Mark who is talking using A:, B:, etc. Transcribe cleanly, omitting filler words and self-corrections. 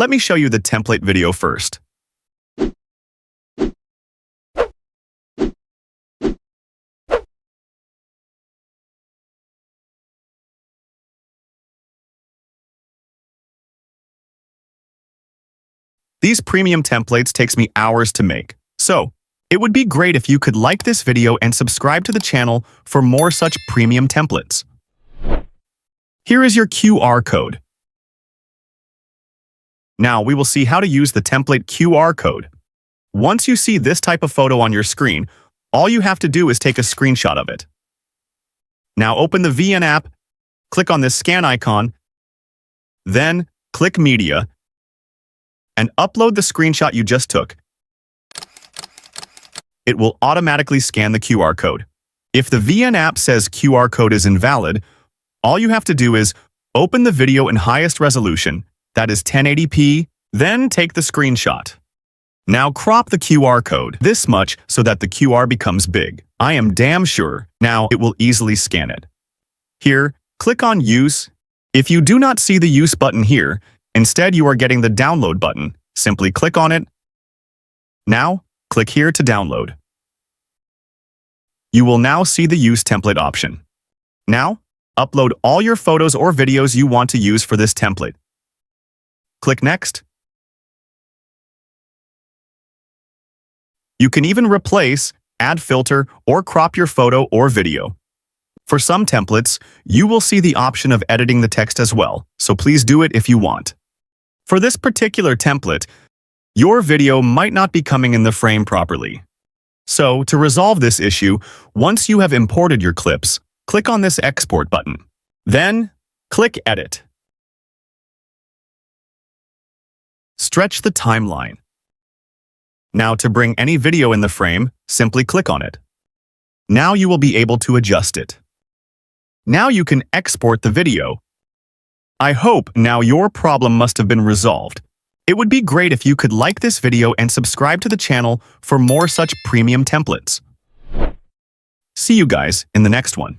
A: let me show you the template video first. These premium templates takes me hours to make, so it would be great if you could like this video and subscribe to the channel for more such premium templates. Here is your QR code. Now we will see how to use the template QR code. Once you see this type of photo on your screen, all you have to do is take a screenshot of it. Now open the jiinn app, click on this scan icon, then click Media, and upload the screenshot you just took. It will automatically scan the QR code. If the jiinn app says QR code is invalid, all you have to do is open the video in highest resolution, that is 1080p, then take the screenshot. Now crop the QR code this much so that the QR becomes big. I am damn sure now it will easily scan it. Here, click on Use. If you do not see the Use button here, instead you are getting the Download button. Simply click on it. Now, click here to download. You will now see the Use template option. Now, upload all your photos or videos you want to use for this template. Click Next. You can even replace, add filter, or crop your photo or video. For some templates, you will see the option of editing the text as well, so please do it if you want. For this particular template, your video might not be coming in the frame properly. So, to resolve this issue, once you have imported your clips, click on this Export button. Then, click Edit. Stretch the timeline. Now, to bring any video in the frame, simply click on it. Now you will be able to adjust it. Now you can export the video. I hope now your problem must have been resolved. It would be great if you could like this video and subscribe to the channel for more such premium templates. See you guys in the next one.